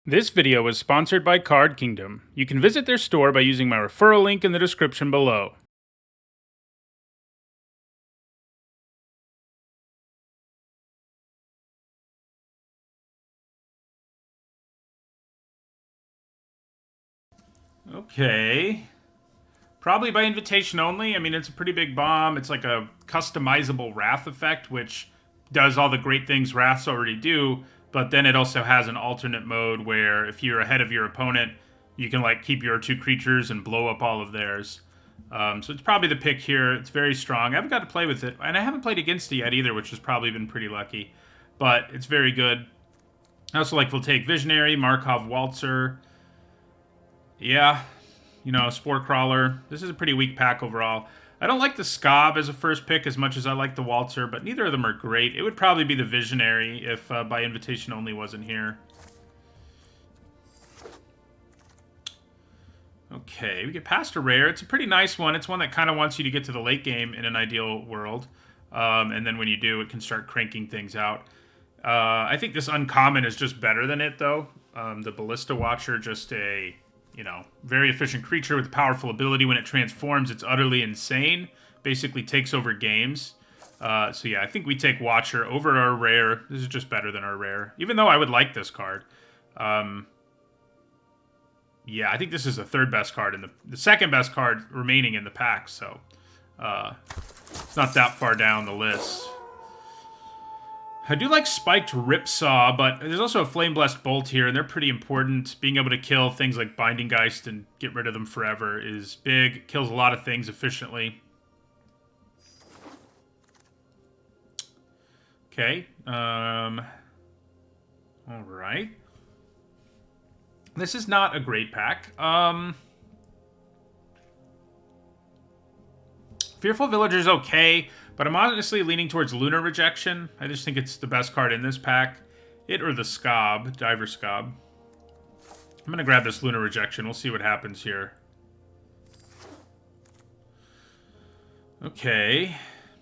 This video is sponsored by Card Kingdom. You can visit their store by using my referral link in the description below. Okay. Probably by invitation only. I mean, it's a pretty big bomb. It's like a customizable Wrath effect, which does all the great things Wraths already do, but then it also has an alternate mode where if you're ahead of your opponent, you can like keep your 2 creatures and blow up all of theirs. So it's probably the pick here. It's very strong. I haven't got to play with it, and I haven't played against it yet either, which has probably been pretty lucky. But it's very good. I also like Voltaic Visionary, Markov Waltzer. Yeah, you know, Spore Crawler. This is a pretty weak pack overall. I don't like the Scob as a first pick as much as I like the Waltzer, but neither of them are great. It would probably be the Visionary if by invitation only wasn't here. Okay, we get past a rare. It's a pretty nice one. It's one that kind of wants you to get to the late game in an ideal world. And then when you do, it can start cranking things out. I think this uncommon is just better than it, though. The Ballista Watcher, just a, you know, very efficient creature with powerful ability. When it transforms, it's utterly insane. Basically takes over games. So yeah, I think we take Watcher over our rare. This is just better than our rare. Even though I would like this card. Yeah, I think this is the third best card, in the second best card remaining in the pack, so it's not that far down the list. I do like Spiked Ripsaw, but there's also a Flame Blessed Bolt here, and they're pretty important. Being able to kill things like Binding Geist and get rid of them forever is big. Kills a lot of things efficiently. Okay. Alright. This is not a great pack. Fearful Villager's okay, but I'm honestly leaning towards Lunar Rejection. I just think it's the best card in this pack. It or the Scob, Diver Scob. I'm going to grab this Lunar Rejection. We'll see what happens here. Okay.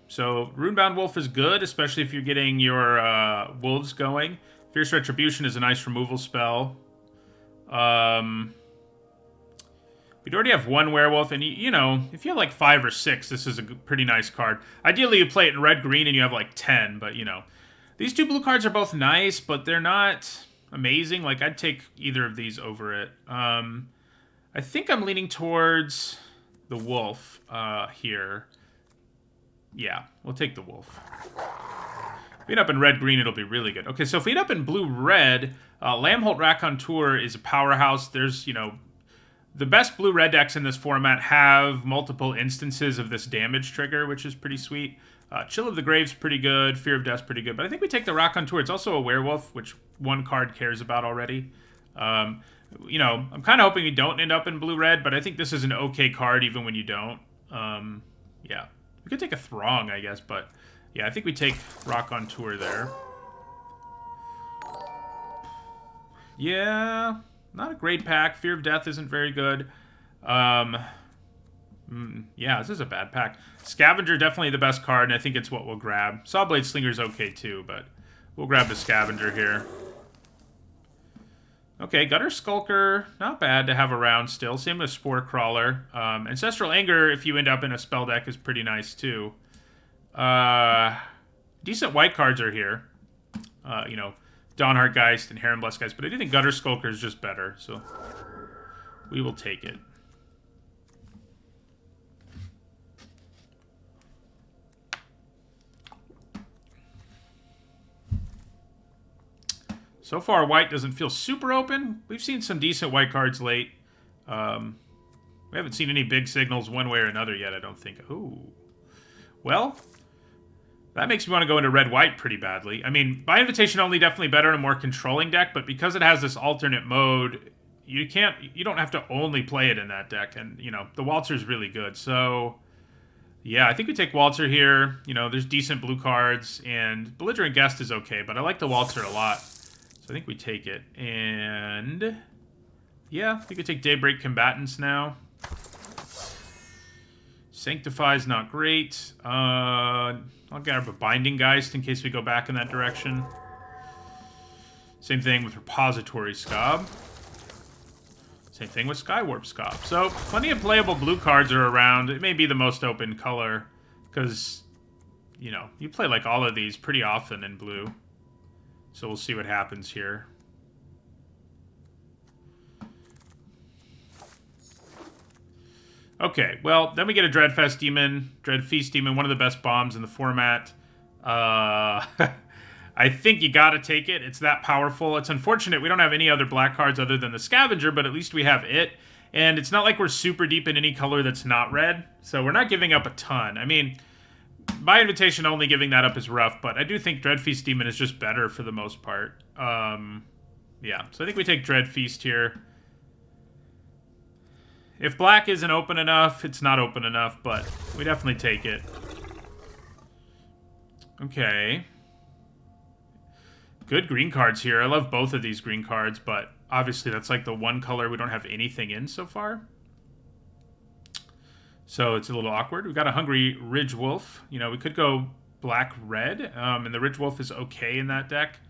So, Runebound Wolf is good, especially if you're getting your wolves going. Fierce Retribution is a nice removal spell. We'd already have one werewolf, and you know, if you have like 5 or 6, this is a pretty nice card. Ideally, you play it in red-green and you have like 10, but you know. These 2 blue cards are both nice, but they're not amazing. Like, I'd take either of these over it. I think I'm leaning towards the wolf here. Yeah, we'll take the wolf. If we end up in red-green, it'll be really good. Okay, so if we end up in blue-red, Lamholt Raconteur is a powerhouse. There's, you know, the best blue-red decks in this format have multiple instances of this damage trigger, which is pretty sweet. Chill of the Grave's pretty good. Fear of Death's pretty good. But I think we take the Raconteur. It's also a werewolf, which one card cares about already. You know, I'm kind of hoping we don't end up in blue-red, but I think this is an okay card even when you don't. Yeah. We could take a Throng, I guess, but yeah, I think we take Raconteur there. Yeah, not a great pack. Fear of Death isn't very good. Yeah, this is a bad pack. Scavenger, definitely the best card, and I think it's what we'll grab. Sawblade Slinger's okay too, but we'll grab the Scavenger here. Okay, Gutter Skulker, not bad to have around still. Same with Spore Crawler. Ancestral Anger, if you end up in a spell deck, is pretty nice too. Decent white cards are here. You know, Dawnheart Geist and Heron Blessed Geist, but I do think Gutter Skulker is just better, so we will take it. So far, white doesn't feel super open. We've seen some decent white cards late. We haven't seen any big signals one way or another yet, I don't think. Ooh. Well, that makes me want to go into red-white pretty badly. I mean, by invitation only, definitely better in a more controlling deck, but because it has this alternate mode, you don't have to only play it in that deck, and, you know, the Waltzer's really good. So, yeah, I think we take Waltzer here. You know, there's decent blue cards, and Belligerent Guest is okay, but I like the Waltzer a lot. So I think we take it. And yeah, I think we take Daybreak Combatants now. Sanctify's not great. I'll grab a Binding Geist in case we go back in that direction. Same thing with Repository Scob. Same thing with Skywarp Scob. So, plenty of playable blue cards are around. It may be the most open color, because, you know, you play like all of these pretty often in blue. So we'll see what happens here. Okay, well, then we get a Dreadfest Demon, Dreadfeast Demon, one of the best bombs in the format. I think you gotta take it. It's that powerful. It's unfortunate we don't have any other black cards other than the Scavenger, but at least we have it. And it's not like we're super deep in any color that's not red, so we're not giving up a ton. I mean, by invitation only, giving that up is rough, but I do think Dreadfeast Demon is just better for the most part. Yeah, so I think we take Dreadfeast here. If black isn't open enough, it's not open enough, but we definitely take it. Okay. Good green cards here. I love both of these green cards, but obviously that's like the one color we don't have anything in so far. So it's a little awkward. We've got a Hungry Ridge Wolf. You know, we could go black-red, and the Ridge Wolf is okay in that deck.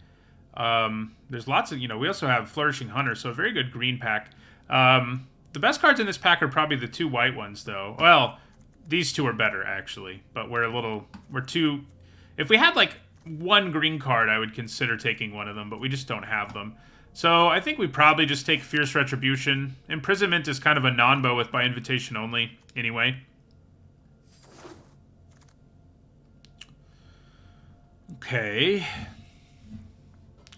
There's lots of, you know, we also have Flourishing Hunter, so a very good green pack. The best cards in this pack are probably the two white ones, though. Well, these two are better, actually, but we're too... If we had, like, one green card, I would consider taking one of them, but we just don't have them. So I think we probably just take Fierce Retribution. Imprisonment is kind of a non-bow with by invitation only, anyway. Okay.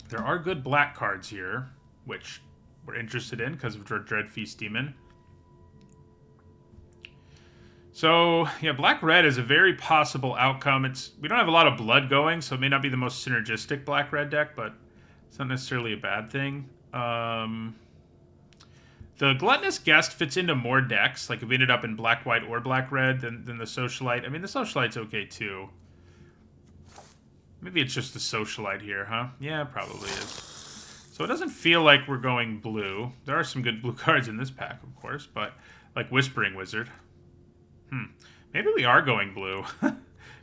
There are good black cards here, which we're interested in because of Dreadfeast Demon. So, yeah, black-red is a very possible outcome. We don't have a lot of blood going, so it may not be the most synergistic black-red deck, but it's not necessarily a bad thing. The Gluttonous Guest fits into more decks. Like, if we ended up in black-white or black-red than the Socialite. I mean, the Socialite's okay, too. Maybe it's just the Socialite here, huh? Yeah, it probably is. So it doesn't feel like we're going blue. There are some good blue cards in this pack, of course, but like Whispering Wizard. Maybe we are going blue.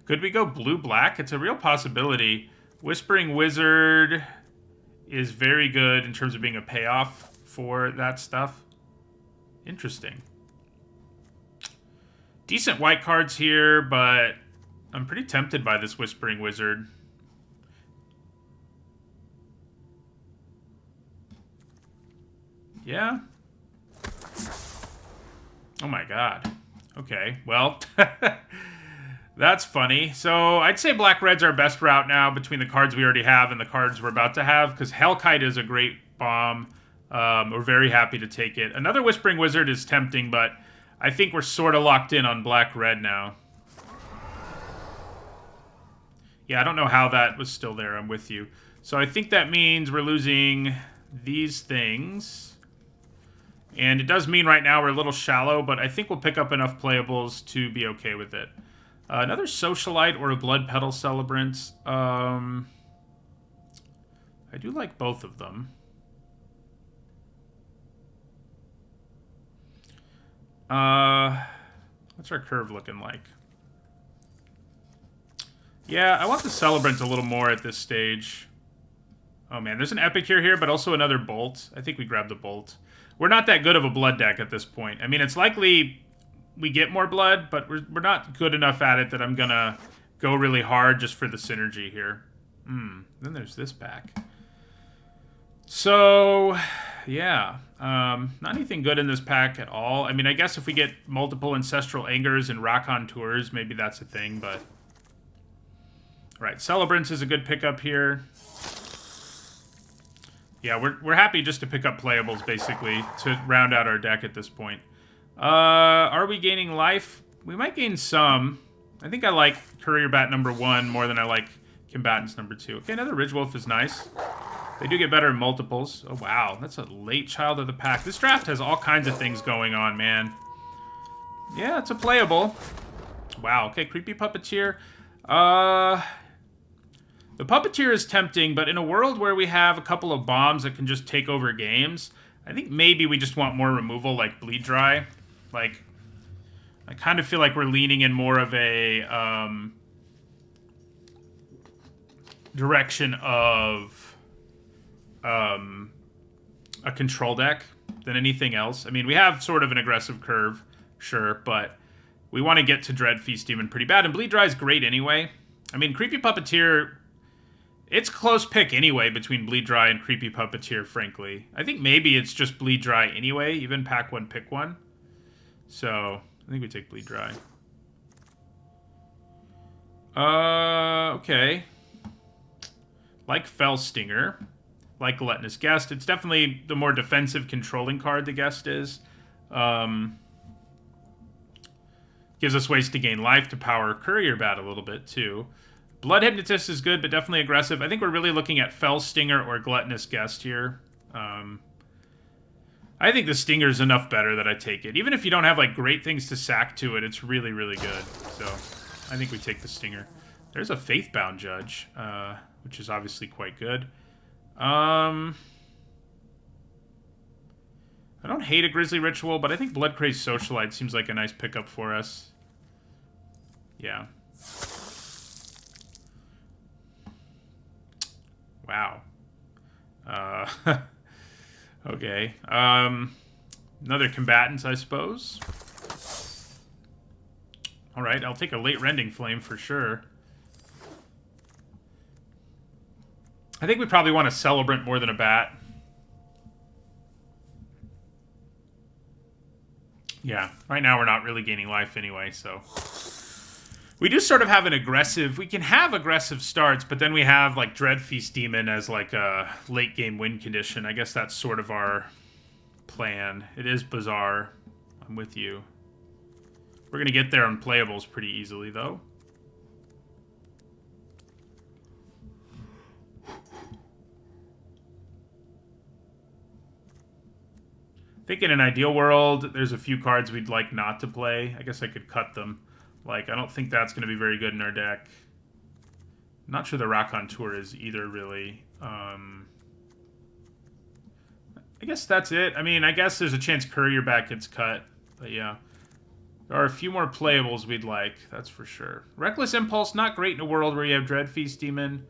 Could we go blue-black? It's a real possibility. Whispering Wizard is very good in terms of being a payoff for that stuff. Interesting. Decent white cards here, but I'm pretty tempted by this Whispering Wizard. Yeah. Oh my god. Okay, well, that's funny. So I'd say black-red's our best route now between the cards we already have and the cards we're about to have, because Hellkite is a great bomb. We're very happy to take it. Another Whispering Wizard is tempting, but I think we're sort of locked in on black-red now. Yeah, I don't know how that was still there. I'm with you. So I think that means we're losing these things. And it does mean right now we're a little shallow, but I think we'll pick up enough playables to be okay with it. Another Socialite or a Blood Petal Celebrant. I do like both of them. What's our curve looking like? Yeah, I want the Celebrant a little more at this stage. Oh man, there's an Epicure here, but also another Bolt. I think we grab the Bolt. We're not that good of a blood deck at this point. I mean, it's likely we get more blood, but we're not good enough at it that I'm gonna go really hard just for the synergy here. Then there's this pack. So, yeah. Not anything good in this pack at all. I mean, I guess if we get multiple Ancestral Angers and Racontours, maybe that's a thing, but... Right, Celebrants is a good pickup here. Yeah, we're happy just to pick up playables, basically, to round out our deck at this point. Are we gaining life? We might gain some. I think I like Courier Bat number 1 more than I like Combatants number 2. Okay, another Ridge Wolf is nice. They do get better in multiples. Oh, wow. That's a late child of the pack. This draft has all kinds of things going on, man. Yeah, it's a playable. Wow, okay, Creepy Puppeteer. The Puppeteer is tempting, but in a world where we have a couple of bombs that can just take over games, I think maybe we just want more removal, like Bleed Dry. Like, I kind of feel like we're leaning in more of a direction of a control deck than anything else. I mean, we have sort of an aggressive curve, sure, but we want to get to Dreadfeast Demon pretty bad, and Bleed Dry is great anyway. I mean, Creepy Puppeteer, it's close pick anyway between Bleed Dry and Creepy Puppeteer, frankly. I think maybe it's just Bleed Dry anyway, even pack one, pick one. So, I think we take Bleed Dry. Okay. Like Fell Stinger. Like Gluttonous Guest. It's definitely the more defensive controlling card the Guest is. Gives us ways to gain life to power Courier Bat a little bit, too. Blood Hypnotist is good, but definitely aggressive. I think we're really looking at Fell Stinger or Gluttonous Guest here. I think the Stinger is enough better that I take it. Even if you don't have, like, great things to sack to it, it's really, really good. So, I think we take the Stinger. There's a Faithbound Judge, which is obviously quite good. I don't hate a Grisly Ritual, but I think Blood Crazed Socialite seems like a nice pickup for us. Yeah. Wow. Okay. Another Combatants, I suppose. Alright, I'll take a late Rending Flame for sure. I think we probably want a Celebrant more than a Bat. Yeah, right now we're not really gaining life anyway, so... We do sort of have an aggressive... We can have aggressive starts, but then we have, like, Dreadfeast Demon as, like, a late-game win condition. I guess that's sort of our plan. It is bizarre. I'm with you. We're going to get there on playables pretty easily, though. I think in an ideal world, there's a few cards we'd like not to play. I guess I could cut them. Like, I don't think that's going to be very good in our deck. I'm not sure the Raconteur is either, really. I guess that's it. I mean, I guess there's a chance Courier Bat gets cut. But yeah. There are a few more playables we'd like. That's for sure. Reckless Impulse, not great in a world where you have Dreadfeast Demon.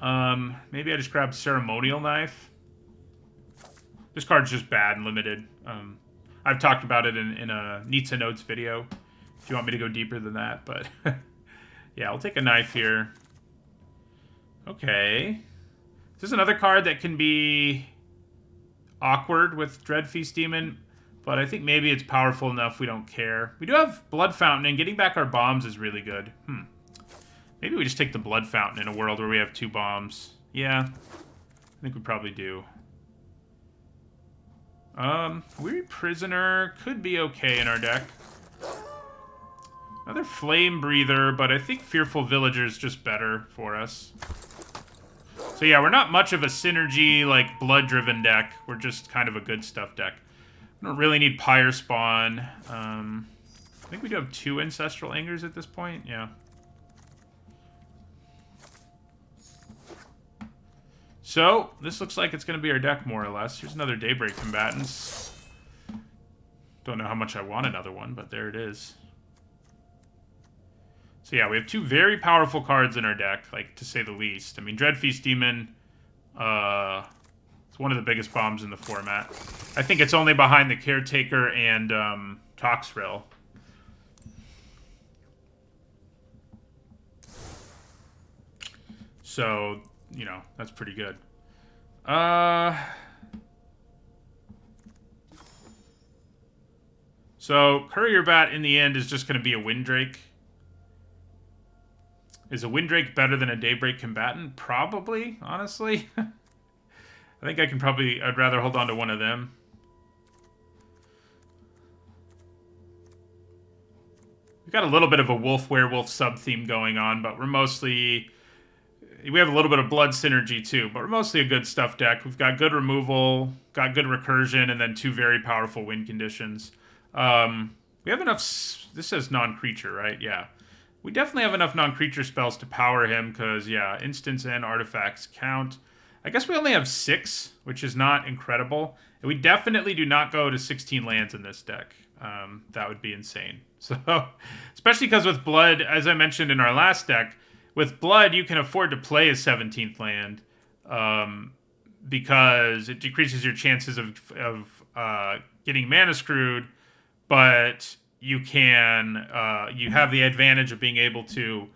Maybe I just grab Ceremonial Knife. This card's just bad and limited. I've talked about it in a Nitsa Notes video. If you want me to go deeper than that, but... yeah, I'll take a Knife here. Okay. This is another card that can be awkward with Dreadfeast Demon, but I think maybe it's powerful enough we don't care. We do have Blood Fountain, and getting back our bombs is really good. Maybe we just take the Blood Fountain in a world where we have 2 bombs. Yeah, I think we probably do. Weary Prisoner could be okay in our deck. Another Flame Breather, but I think Fearful Villager is just better for us. So yeah, we're not much of a synergy, like, blood-driven deck. We're just kind of a good stuff deck. We don't really need Pyre Spawn. I think we do have 2 Ancestral Angers at this point. Yeah. So, this looks like it's going to be our deck, more or less. Here's another Daybreak Combatants. Don't know how much I want another one, but there it is. So yeah, we have 2 very powerful cards in our deck, like, to say the least. I mean, Dreadfeast Demon, it's one of the biggest bombs in the format. I think it's only behind the Caretaker and Toxrill. So, you know, that's pretty good. So, Courier Bat in the end is just going to be a Windrake. Is a Windrake better than a Daybreak Combatant? Probably, honestly. I think I'd rather hold on to one of them. We've got a little bit of a Wolf-Werewolf sub-theme going on, but we're mostly... We have a little bit of blood synergy, too, but we're mostly a good stuff deck. We've got good removal, got good recursion, and then 2 very powerful win conditions. We have enough... This says non-creature, right? Yeah. We definitely have enough non-creature spells to power him, because, yeah, instants and artifacts count. I guess we only have 6, which is not incredible. And we definitely do not go to 16 lands in this deck. That would be insane. So, especially because with Blood, as I mentioned in our last deck, with Blood, you can afford to play a 17th land. because it decreases your chances of getting mana screwed, but you can you have the advantage of being able to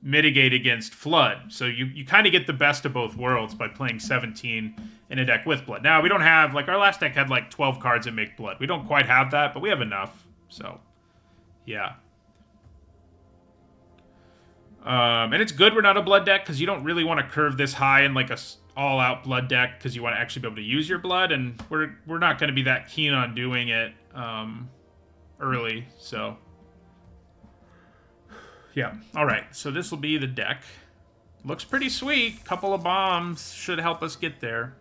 mitigate against flood. So you kind of get the best of both worlds by playing 17 in a deck with blood. Now, we don't have, like, our last deck had like 12 cards that make blood. We don't quite have that, but we have enough. So, yeah. And it's good we're not a blood deck, because you don't really want to curve this high in like a all-out blood deck, because you want to actually be able to use your blood, and we're not going to be that keen on doing it early, so... Yeah, alright, so this will be the deck. Looks pretty sweet. Couple of bombs should help us get there.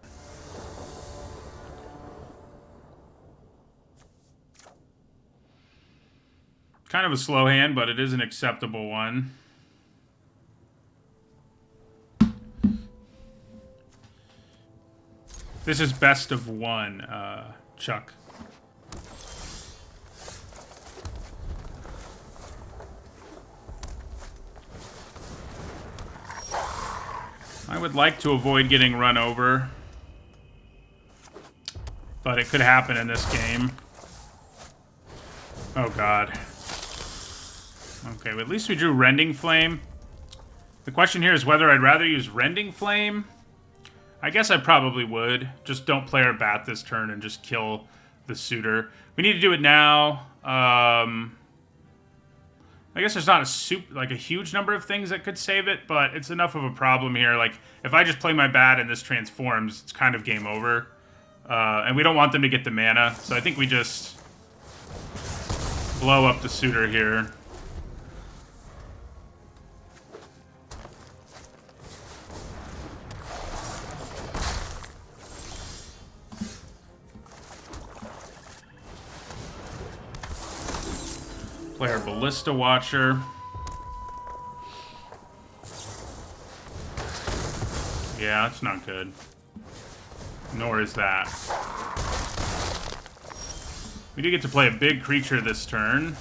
Kind of a slow hand, but it is an acceptable one. This is best of one, Chuck. I would like to avoid getting run over, but it could happen in this game. Oh god. Okay, well, at least we drew Rending Flame. The question here is whether I'd rather use Rending Flame. I guess I probably would. Just don't play our bat this turn and just kill the suitor. We need to do it now. I guess there's not a huge number of things that could save it, but it's enough of a problem here. Like, if I just play my bat and this transforms, it's kind of game over. And we don't want them to get the mana, so I think we just blow up the suitor here. Play our Ballista Watcher. Yeah, that's not good. Nor is that. We do get to play a big creature this turn.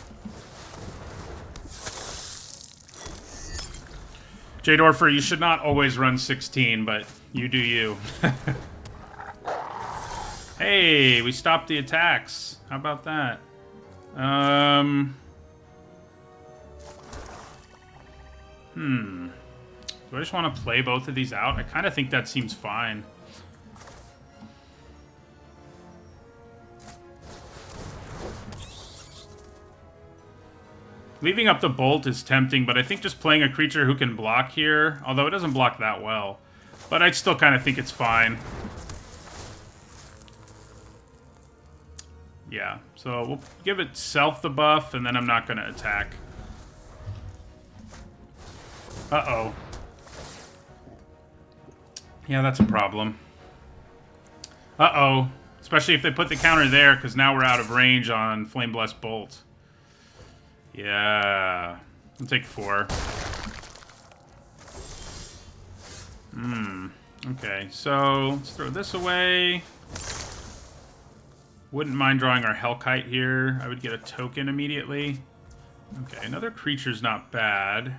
J-Dorfer, you should not always run 16, but you do you. Hey, we stopped the attacks. How about that? Do I just want to play both of these out? I kind of think that seems fine. Leaving up the bolt is tempting, but I think just playing a creature who can block here, although it doesn't block that well, but I still kind of think it's fine. Yeah, so we'll give itself the buff, and then I'm not going to attack. Uh-oh. Yeah, that's a problem. Uh-oh. Especially if they put the counter there, because now we're out of range on Flame Blessed Bolt. Yeah. I'll take 4. Okay, so let's throw this away. Wouldn't mind drawing our Hellkite here. I would get a token immediately. Okay, another creature's not bad.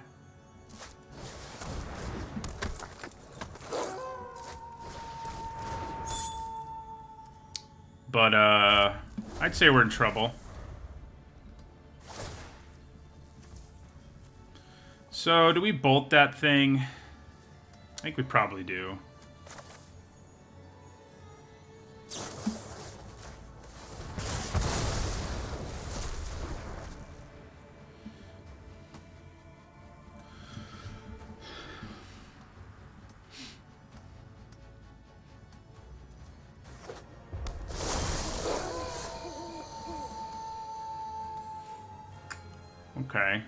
But, I'd say we're in trouble. So, do we bolt that thing? I think we probably do. Okay.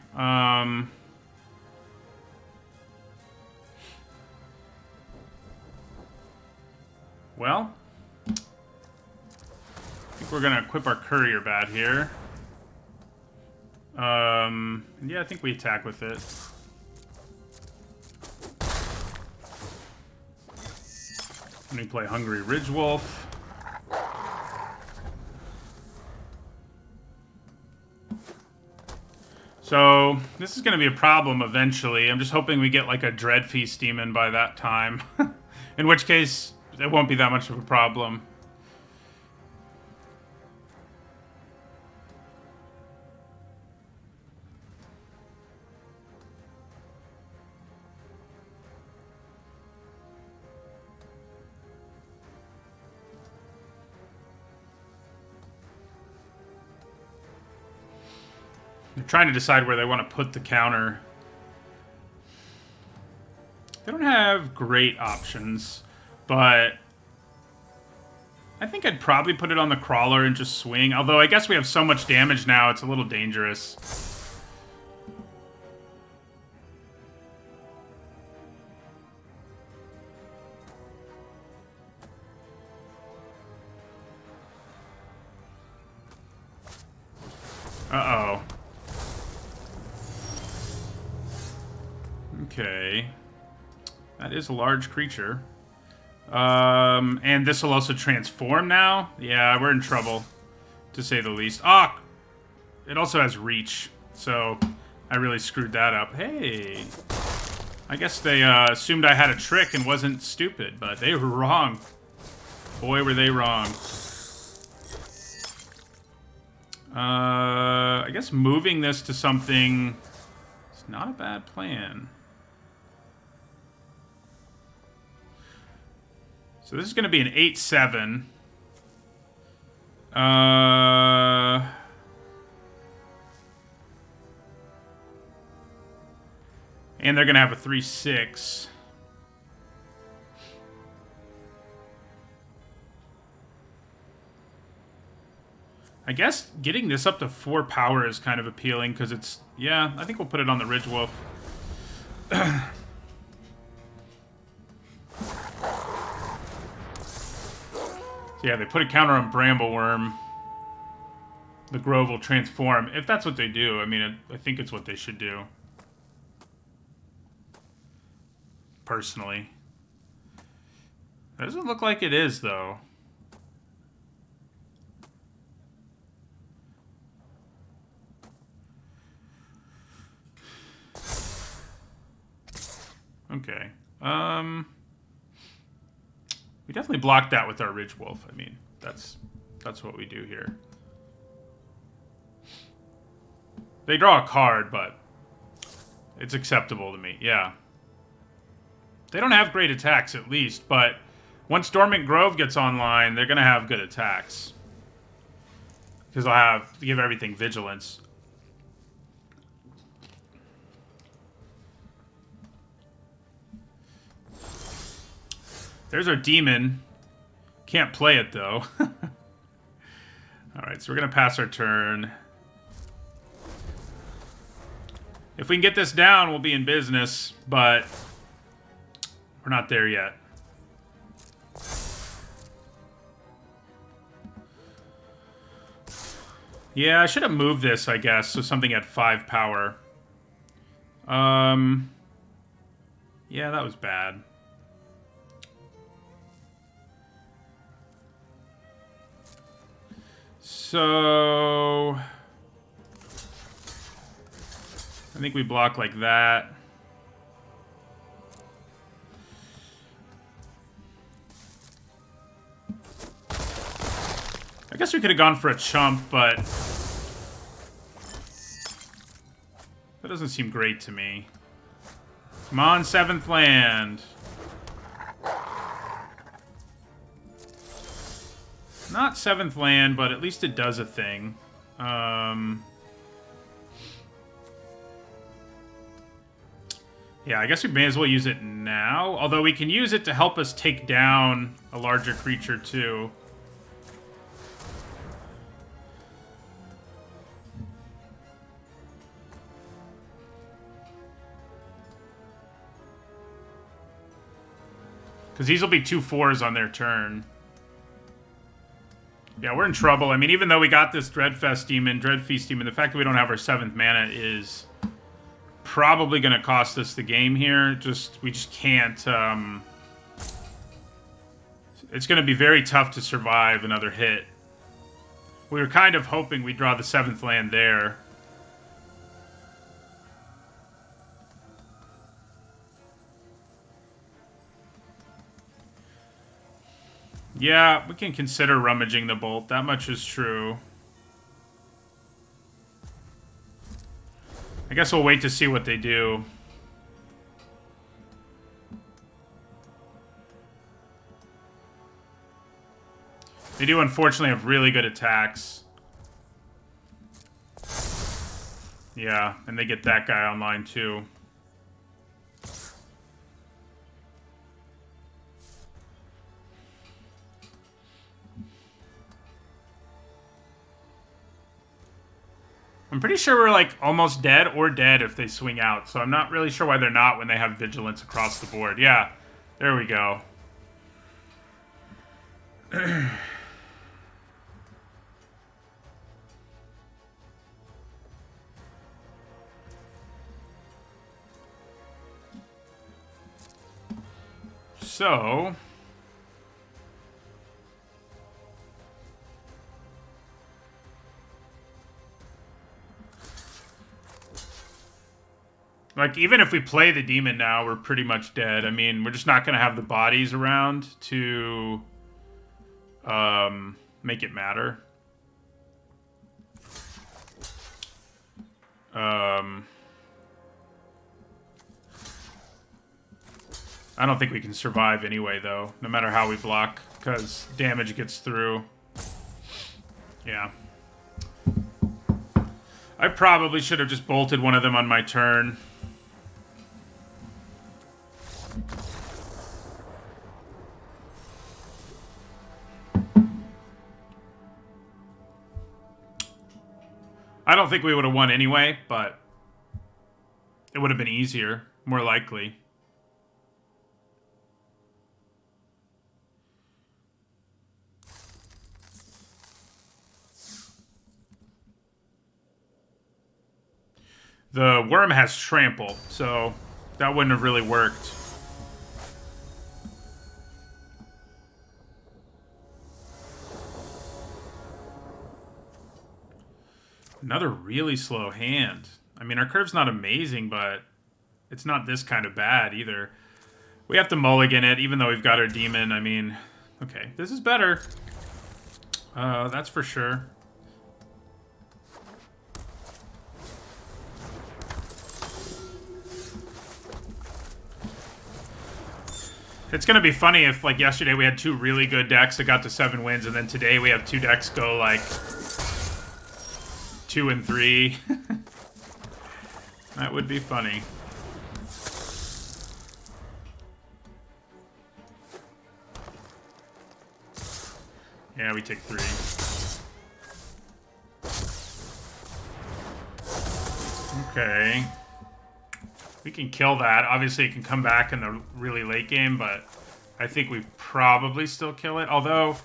Well, I think we're gonna equip our courier bat here. Yeah, I think we attack with it. Let me play Hungry Ridgewolf. So, this is going to be a problem eventually. I'm just hoping we get like a Dreadfeast Demon by that time. In which case, It won't be that much of a problem. They're trying to decide where they want to put the counter. They don't have great options, but I think I'd probably put it on the crawler and just swing. Although I guess we have so much damage now, it's a little dangerous. Uh-oh. Okay. That is a large creature. And this will also transform now? Yeah, we're in trouble, to say the least. Ah! It also has reach, so I really screwed that up. Hey! I guess they assumed I had a trick and wasn't stupid, but they were wrong. Boy, were they wrong. I guess moving this to something is not a bad plan. So this is going to be an 8-7. And they're going to have a 3-6. I guess getting this up to 4 power is kind of appealing because it's... Yeah, I think we'll put it on the Ridge Wolf. Yeah, they put a counter on Brambleworm. The Grove will transform. If that's what they do, I mean, I think it's what they should do. Personally. That doesn't look like it is, though. Okay. We definitely blocked that with our Ridge Wolf. I mean, that's what we do here. They draw a card, but it's acceptable to me. Yeah. They don't have great attacks, at least, but once Dormant Grove gets online, they're going to have good attacks. Because they'll have to give everything vigilance. There's our demon. Can't play it, though. Alright, so we're going to pass our turn. If we can get this down, we'll be in business, but we're not there yet. Yeah, I should have moved this, I guess, so something at 5 power. Yeah, that was bad. So I think we block like that. I guess we could have gone for a chump, but that doesn't seem great to me. Come on, 7th land. Not 7th land, but at least it does a thing. Yeah, I guess we may as well use it now. Although we can use it to help us take down a larger creature, too. Because these will be 2 4s on their turn. Yeah, we're in trouble. I mean, even though we got this Dreadfeast Demon, the fact that we don't have our 7th mana is probably going to cost us the game here. We just can't. It's going to be very tough to survive another hit. We were kind of hoping we'd draw the 7th land there. Yeah, we can consider rummaging the bolt. That much is true. I guess we'll wait to see what they do. They do, unfortunately, have really good attacks. Yeah, and they get that guy online, too. I'm pretty sure we're, like, almost dead or dead if they swing out, so I'm not really sure why they're not when they have vigilance across the board. Yeah, there we go. So... like, even if we play the demon now, we're pretty much dead. I mean, we're just not going to have the bodies around to make it matter. I don't think we can survive anyway, though, no matter how we block, because damage gets through. Yeah. I probably should have just bolted one of them on my turn. I don't think we would have won anyway, but it would have been easier, more likely. The worm has trample, so that wouldn't have really worked. Another really slow hand. I mean, our curve's not amazing, but it's not this kind of bad either. We have to mulligan it, even though we've got our demon. I mean, okay, this is better. That's for sure. It's going to be funny if, like, yesterday we had 2 really good decks that got to 7 wins, and then today we have 2 decks go, like, 2 and 3. That would be funny. Yeah, we take 3. Okay. We can kill that. Obviously, it can come back in the really late game, but I think we probably still kill it. Although,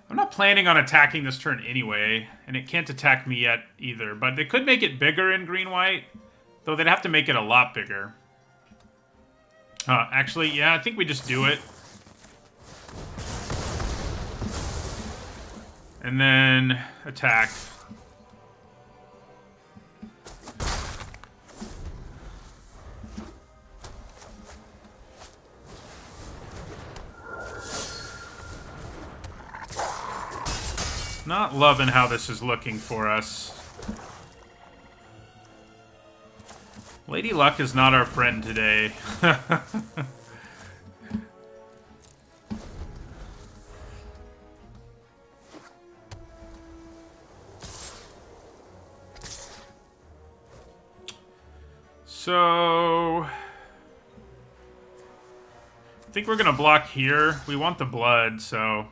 I'm not planning on attacking this turn anyway, and it can't attack me yet either. But they could make it bigger in green-white, though they'd have to make it a lot bigger. Actually, yeah, I think we just do it. And then attack. Not loving how this is looking for us. Lady Luck is not our friend today. So... I think we're gonna block here. We want the blood, so...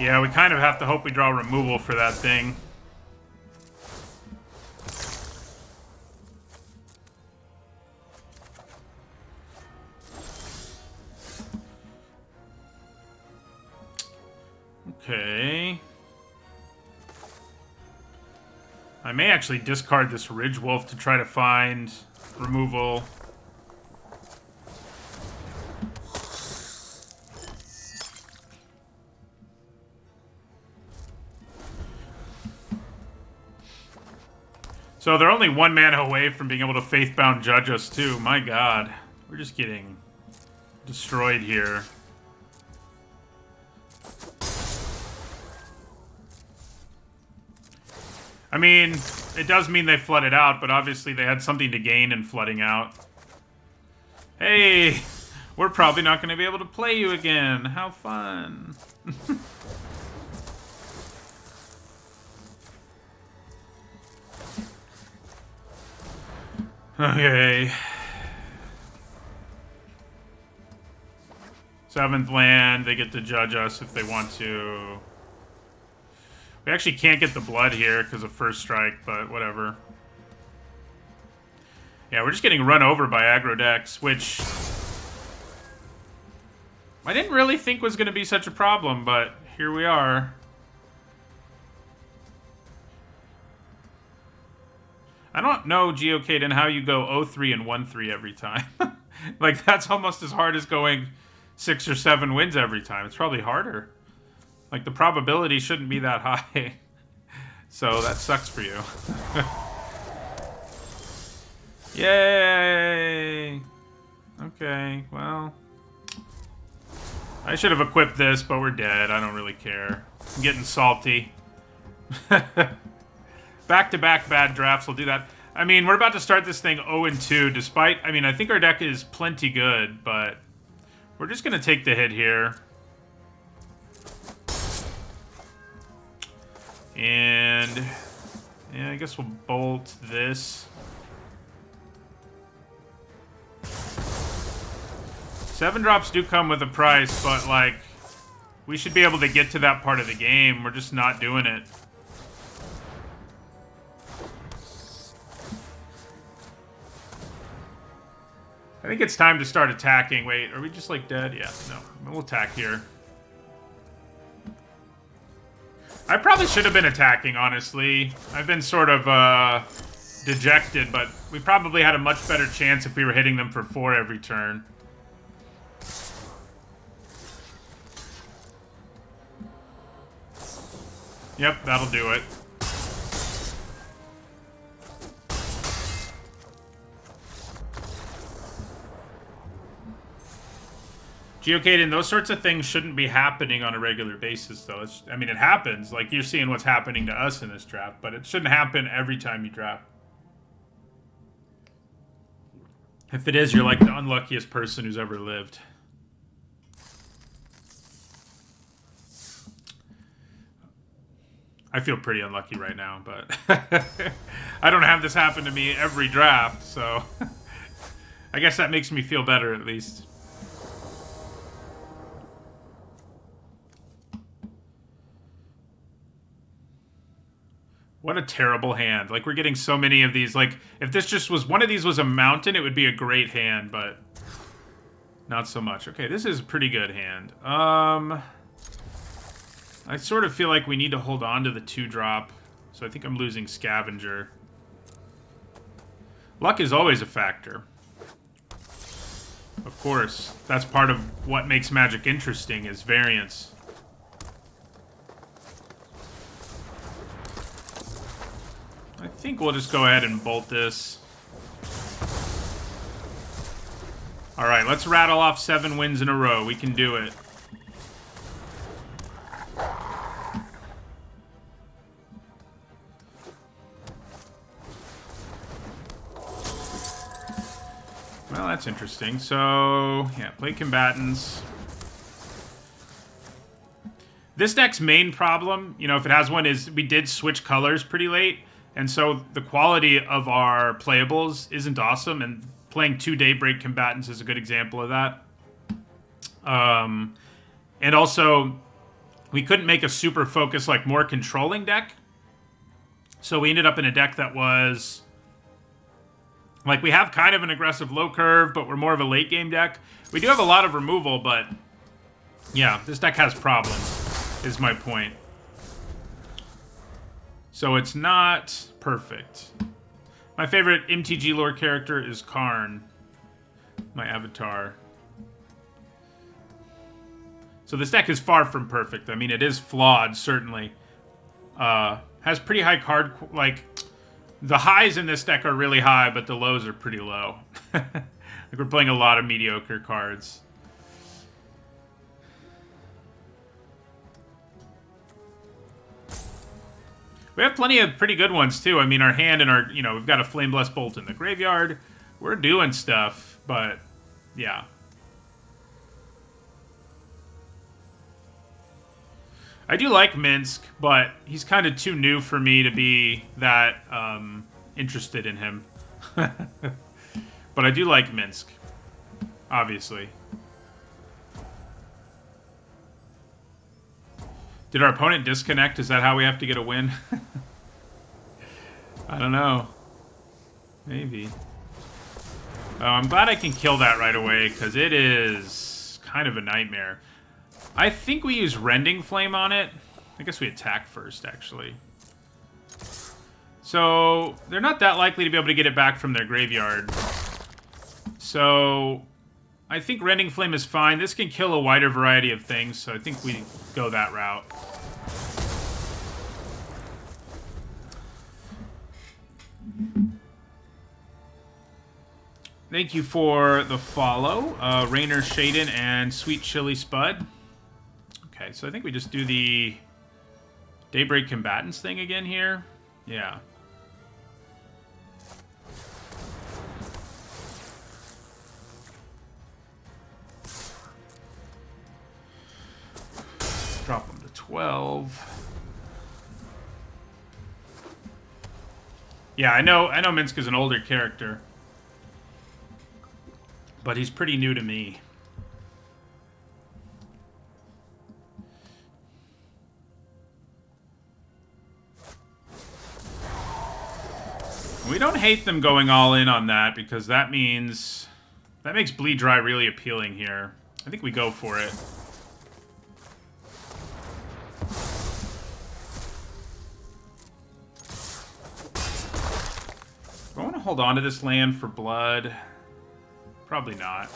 yeah, we kind of have to hope we draw removal for that thing. Okay. I may actually discard this Ridge Wolf to try to find removal. So they're only 1 mana away from being able to Faithbound Judge us, too. My god. We're just getting destroyed here. I mean, it does mean they flooded out, but obviously they had something to gain in flooding out. Hey, we're probably not going to be able to play you again. How fun. Okay. 7th land, they get to judge us if they want to. We actually can't get the blood here because of first strike, but whatever. Yeah, we're just getting run over by aggro decks, which I didn't really think was going to be such a problem, but here we are. I don't know, Geocaden, how you go 0-3 and 1-3 every time. Like, that's almost as hard as going 6 or 7 wins every time. It's probably harder. Like, the probability shouldn't be that high. So, that sucks for you. Yay! Okay, well. I should have equipped this, but we're dead. I don't really care. I'm getting salty. Back-to-back bad drafts will do that. I mean, we're about to start this thing 0-2, despite... I mean, I think our deck is plenty good, but... We're just going to take the hit here. And... yeah, I guess we'll bolt this. 7 drops do come with a price, but, like... we should be able to get to that part of the game. We're just not doing it. I think it's time to start attacking. Wait, are we just, like, dead? Yeah, no. We'll attack here. I probably should have been attacking, honestly. I've been sort of, dejected, but we probably had a much better chance if we were hitting them for 4 every turn. Yep, that'll do it. Geocaden, those sorts of things shouldn't be happening on a regular basis, though. I mean, it happens. Like, you're seeing what's happening to us in this draft, but it shouldn't happen every time you draft. If it is, you're like the unluckiest person who's ever lived. I feel pretty unlucky right now, but I don't have this happen to me every draft, so I guess that makes me feel better at least. What a terrible hand. Like, we're getting so many of these. Like, if this just was... one of these was a mountain, it would be a great hand, but... not so much. Okay, this is a pretty good hand. I sort of feel like we need to hold on to the 2-drop. So I think I'm losing Scavenger. Luck is always a factor. Of course. That's part of what makes Magic interesting, is variance. I think we'll just go ahead and bolt this. Alright, let's rattle off 7 wins in a row. We can do it. Well, that's interesting. So, yeah, play combatants. This deck's main problem, you know, if it has one, is we did switch colors pretty late. And so the quality of our playables isn't awesome, and playing 2 Daybreak combatants is a good example of that. And also, we couldn't make a super focused, like, more controlling deck. So we ended up in a deck that was... like, we have kind of an aggressive low curve, but we're more of a late game deck. We do have a lot of removal, but... yeah, this deck has problems, is my point. So it's not perfect. My favorite MTG lore character is Karn, my avatar. So this deck is far from perfect. I mean, it is flawed, certainly. Has pretty high card... like, The highs in this deck are really high, but the lows are pretty low. Like we're playing a lot of mediocre cards. We have plenty of pretty good ones, too. I mean, our hand and our, we've got a Flameless Bolt in the graveyard. We're doing stuff, but, yeah. I do like Minsk, but he's kind of too new for me to be that interested in him. But I do like Minsk, obviously. Did our opponent disconnect? Is that how we have to get a win? I don't know. Maybe. Oh, I'm glad I can kill that right away, because it is kind of a nightmare. I think we use Rending Flame on it. I guess we attack first, actually. So, they're not that likely to be able to get it back from their graveyard. So, I think Rending Flame is fine. This can kill a wider variety of things, so I think we go that route. Thank you for the follow, Rainer Shaden and Sweet Chili Spud. Okay, so I think we just do the Daybreak Combatants thing again here. Yeah. Drop them to 12. Yeah, I know Minsk is an older character, but he's pretty new to me. We don't hate them going all in on that, because that means... that makes Bleed Dry really appealing here. I think we go for it. Do I want to hold on to this land for blood? Probably not.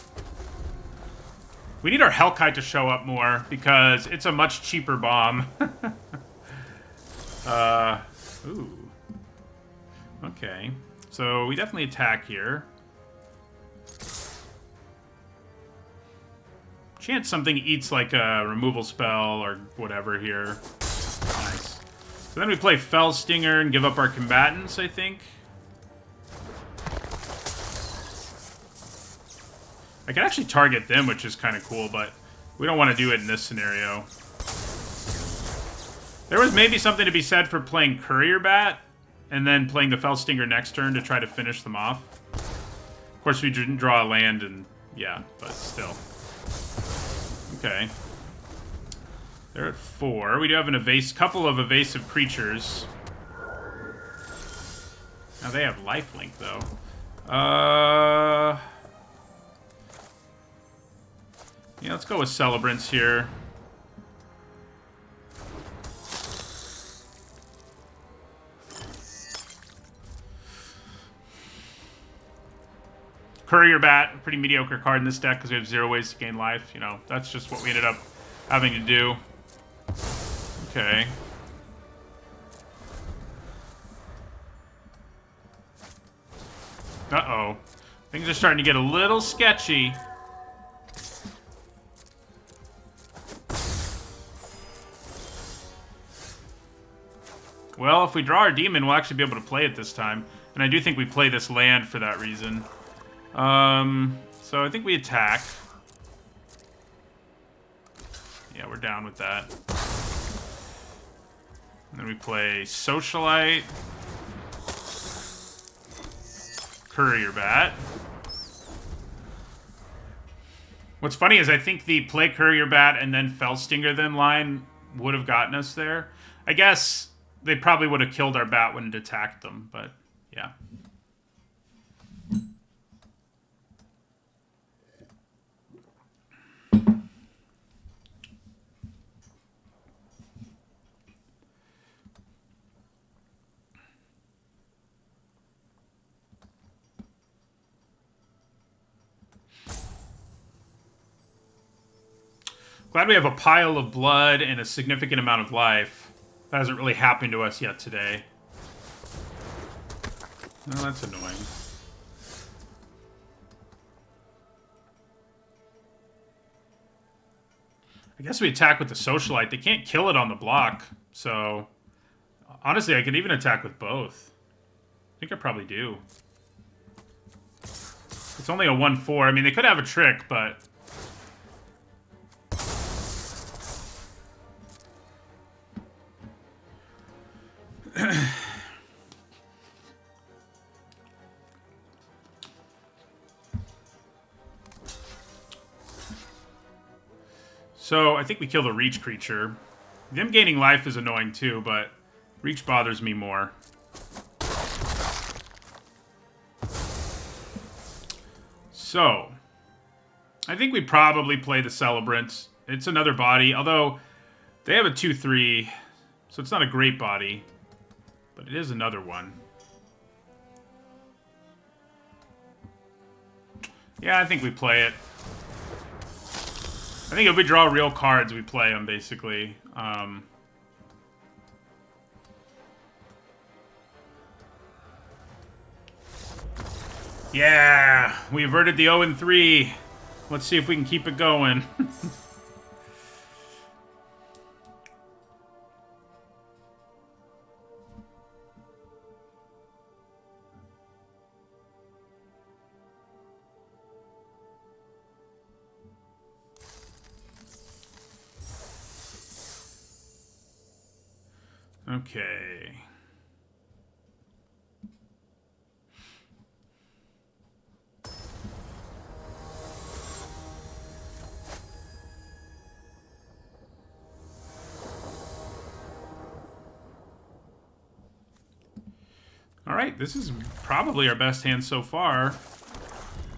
We need our Hellkite to show up more, because it's a much cheaper bomb. Ooh. Okay. So we definitely attack here. Chance something eats like a removal spell or whatever here. Nice. So then we play Fell Stinger and give up our combatants, I think. I can actually target them, which is kind of cool, but we don't want to do it in this scenario. There was maybe something to be said for playing Courier Bat and then playing the Fell Stinger next turn to try to finish them off. Of course, we didn't draw a land, and yeah, but still. Okay. They're at 4. We do have an couple of evasive creatures. Now they have lifelink, though. Yeah, let's go with Celebrants here. Courier Bat, pretty mediocre card in this deck because we have 0 ways to gain life. You know, that's just what we ended up having to do. Okay. Uh-oh. Things are starting to get a little sketchy. Well, if we draw our demon, we'll actually be able to play it this time. And I do think we play this land for that reason. So I think we attack. Yeah, we're down with that. And then we play Socialite. Courier Bat. What's funny is I think the play Courier Bat and then Fell Stinger them line would have gotten us there. I guess they probably would have killed our bat when it attacked them, but yeah. Glad we have a pile of blood and a significant amount of life. That hasn't really happened to us yet today. No, that's annoying. I guess we attack with the Socialite. They can't kill it on the block, so... Honestly, I could even attack with both. I think I probably do. It's only a 1/4. I mean, they could have a trick, but... So, I think we kill the Reach creature. Them gaining life is annoying too, but Reach bothers me more. So, I think we probably play the Celebrant. It's another body, although they have a 2/3, so it's not a great body, but it is another one. Yeah, I think we play it. I think if we draw real cards, we play them, basically. Yeah! We averted the 0-3. Let's see if we can keep it going. Okay. All right, this is probably our best hand so far.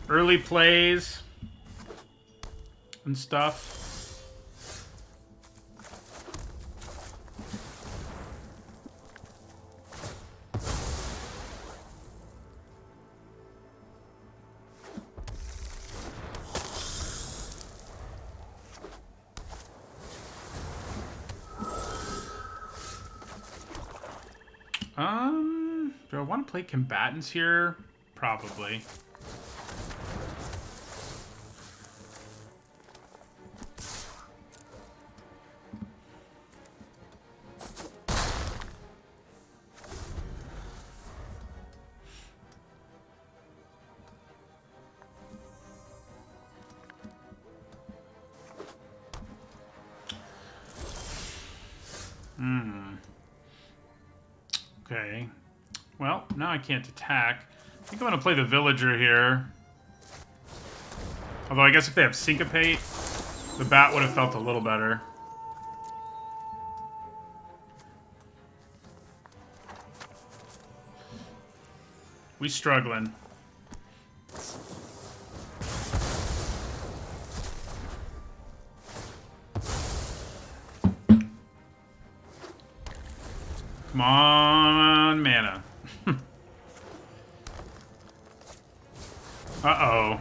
Early plays and stuff. Do I want to play combatants here? Probably. Okay. Well, now I can't attack. I think I'm going to play the Villager here. Although I guess if they have Syncopate, the Bat would have felt a little better. We struggling. Come on, mana. Uh-oh.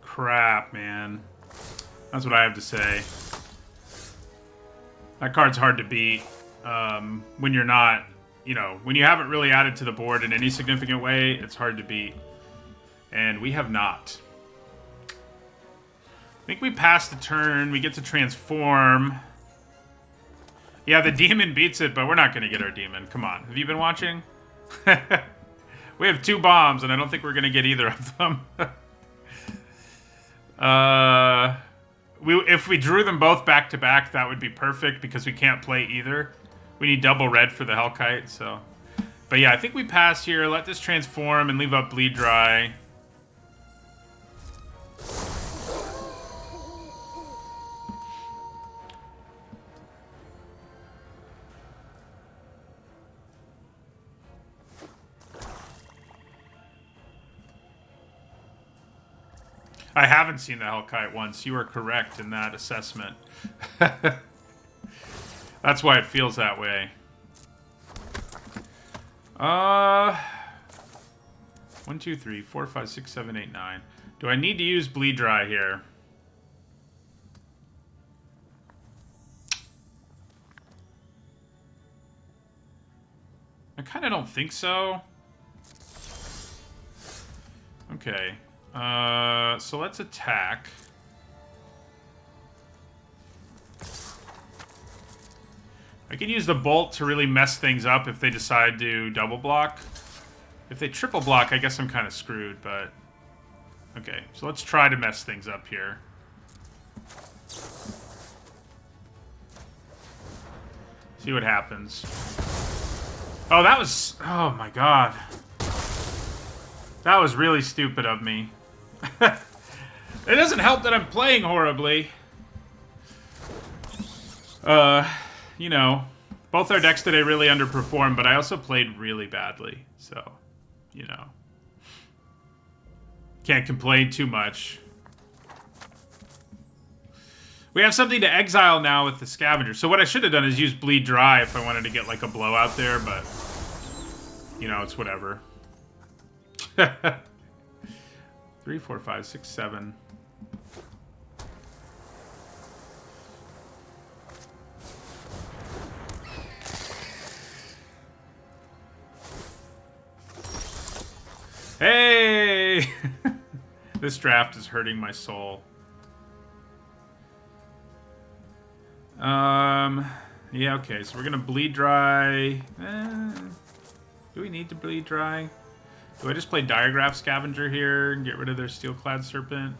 Crap, man. That's what I have to say. That card's hard to beat when you're not, you know, when you haven't really added to the board in any significant way, it's hard to beat. And we have not. I think we pass the turn. We get to transform. Yeah, the demon beats it, but we're not going to get our demon. Come on. Have you been watching? We have 2 bombs, and I don't think we're going to get either of them. If we drew them both back to back, that would be perfect because we can't play either. We need double red for the Hellkite, so. But yeah, I think we pass here, let this transform, and leave up Bleed Dry. I haven't seen the Hellkite once. You are correct in that assessment. That's why it feels that way. 1, 2, 3, 4, 5, 6, 7, 8, 9. Do I need to use Bleed Dry here? I kind of don't think so. Okay. So let's attack. I could use the bolt to really mess things up if they decide to double block. If they triple block, I guess I'm kind of screwed, but... Okay, so let's try to mess things up here. See what happens. Oh, that was... Oh, my God. That was really stupid of me. It doesn't help that I'm playing horribly. You know, both our decks today really underperformed, but I also played really badly. So, you know. Can't complain too much. We have something to exile now with the Scavenger. So what I should have done is use Bleed Dry if I wanted to get like a blowout there, but... You know, it's whatever. 3, 4, 5, 6, 7. Hey! This draft is hurting my soul. Yeah, okay, so we're gonna Bleed Dry. Do we need to Bleed Dry? Do I just play Diagraph Scavenger here and get rid of their Steelclad Serpent?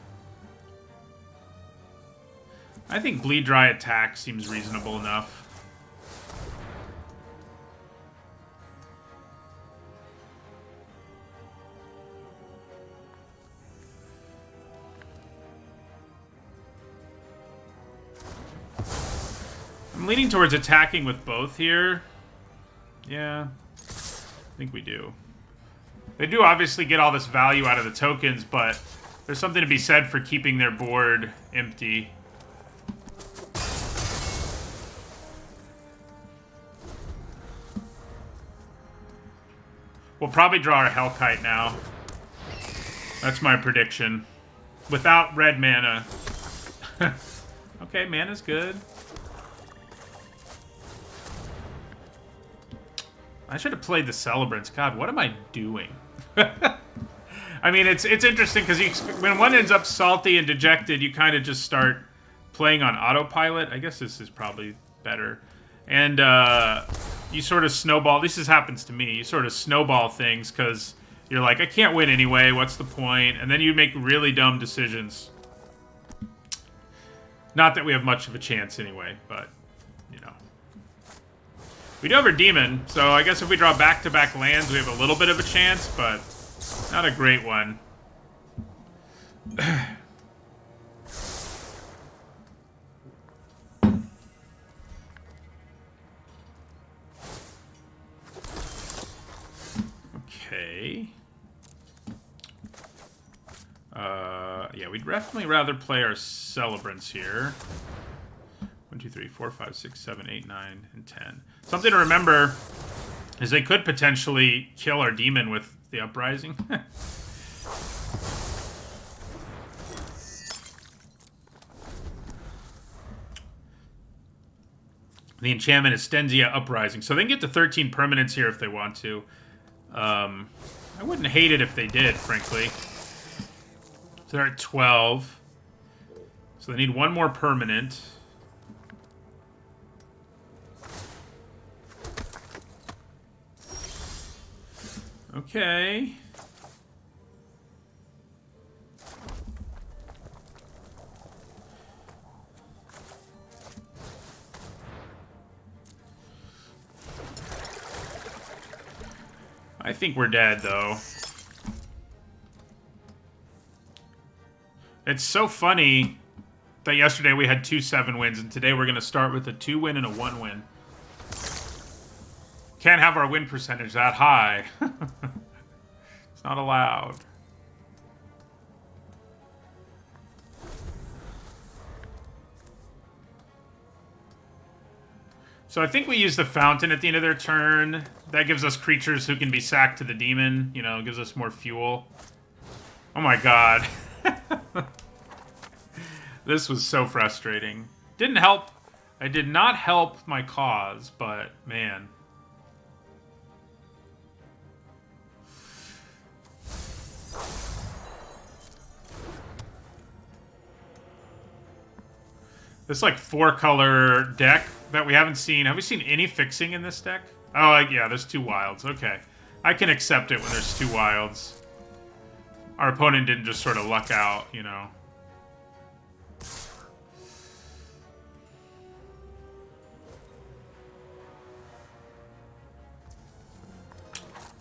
I think Bleed Dry attack seems reasonable enough. I'm leaning towards attacking with both here. Yeah, I think we do. They do obviously get all this value out of the tokens, but there's something to be said for keeping their board empty. We'll probably draw our Hellkite now. That's my prediction. Without red mana. Okay, mana's good. I should have played the Celebrants. God, what am I doing? I mean, it's interesting because when one ends up salty and dejected, you kind of just start playing on autopilot. I guess this is probably better. And you sort of snowball. This happens to me. You sort of snowball things because you're like, I can't win anyway. What's the point? And then you make really dumb decisions. Not that we have much of a chance anyway, but, you know. We do have our Demon, so I guess if we draw back-to-back lands, we have a little bit of a chance, but not a great one. Okay. Yeah, we'd definitely rather play our Celebrants here. 1, 2, 3, 4, 5, 6, 7, 8, 9, and 10. Something to remember is they could potentially kill our Demon with the Uprising. The enchantment is Stensia Uprising. So they can get to 13 permanents here if they want to. I wouldn't hate it if they did, frankly. So they're at 12. So they need one more permanent. Okay. I think we're dead, though. It's so funny that yesterday we had 2 7 wins, and today we're going to start with a 2 win and a 1 win. Can't have our win percentage that high. It's not allowed. So I think we use the Fountain at the end of their turn. That gives us creatures who can be sacked to the Demon. You know, gives us more fuel. Oh my god. This was so frustrating. Didn't help. I did not help my cause, but man. This like 4-color deck that we haven't seen. Have we seen any fixing in this deck? Oh, yeah, there's 2 wilds. Okay. I can accept it when there's 2 wilds. Our opponent didn't just sort of luck out, you know.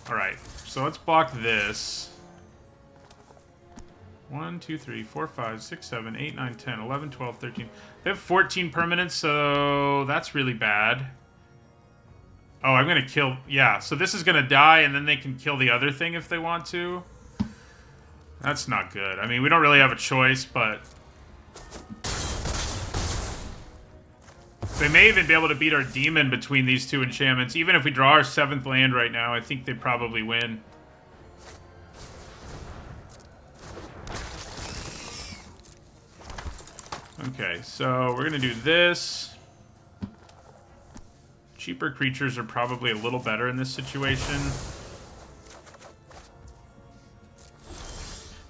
Alright, so let's block this. 1, 2, 3, 4, 5, 6, 7, 8, 9, 10, 11, 12, 13. They have 14 permanents, so that's really bad. Oh, I'm going to kill... Yeah, so this is going to die, and then they can kill the other thing if they want to. That's not good. I mean, we don't really have a choice, but... They may even be able to beat our demon between these 2 enchantments. Even if we draw our 7th land right now, I think they probably win. Okay, so we're going to do this. Cheaper creatures are probably a little better in this situation.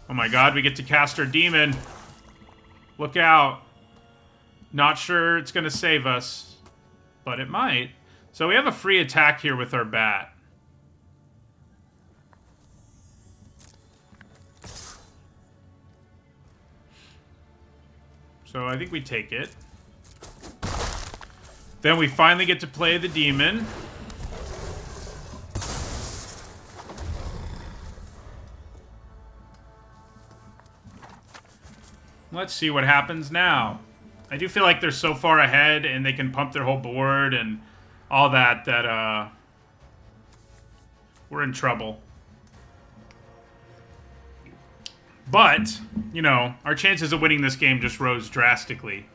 Oh my god, we get to cast our demon. Look out. Not sure it's going to save us, but it might. So we have a free attack here with our bat. So I think we take it. Then we finally get to play the demon. Let's see what happens now. I do feel like they're so far ahead and they can pump their whole board and all that we're in trouble. But, you know, our chances of winning this game just rose drastically.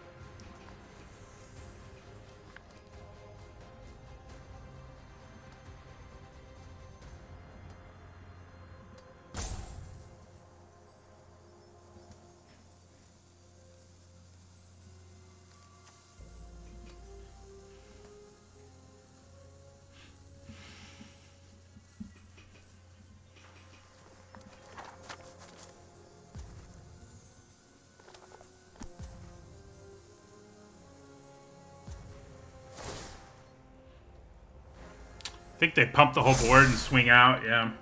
I think they pump the whole board and swing out, yeah.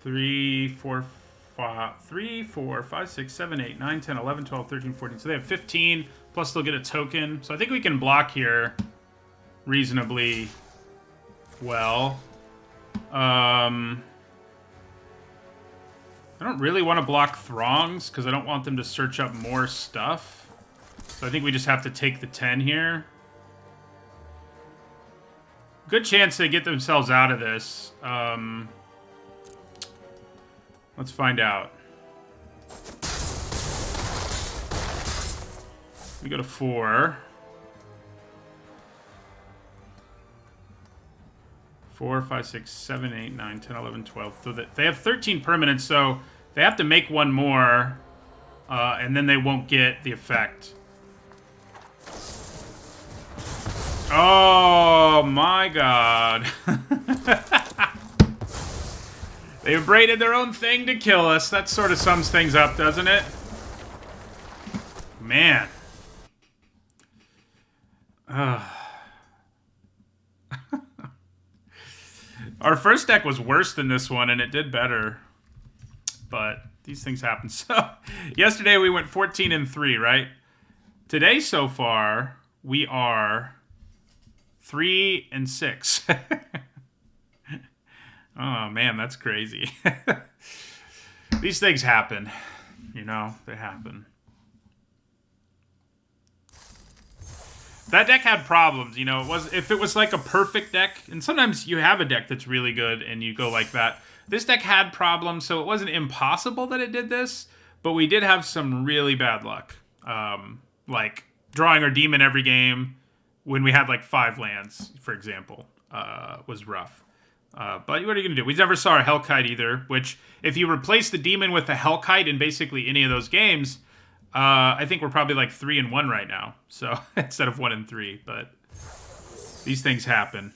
Three, four, 5, 6, 7, 8, 9, 10, 11, 12, 13, 14. So they have 15, plus they'll get a token. So I think we can block here reasonably well. I don't really want to block Throngs, because I don't want them to search up more stuff. So I think we just have to take the 10 here. Good chance they get themselves out of this. Let's find out. We go to 4. 4, 5, 6, 7, 8, 9, 10, 11, 12. So they have 13 permanents, so they have to make one more, and then they won't get the effect. Oh my god. They braided their own thing to kill us. That sort of sums things up, doesn't it? Man. Our first deck was worse than this one, and it did better. But these things happen. So, yesterday we went 14-3, right? Today, so far, we are 3-6. Oh, man, that's crazy. These things happen. You know, they happen. That deck had problems, you know. If it was like a perfect deck, and sometimes you have a deck that's really good and you go like that. This deck had problems, so it wasn't impossible that it did this, but we did have some really bad luck. Like drawing our demon every game when we had like 5 lands, for example, was rough. But what are you going to do? We never saw a Hellkite either, which if you replace the demon with a Hellkite in basically any of those games, I think we're probably like 3-1 right now. So instead of 1-3, but these things happen.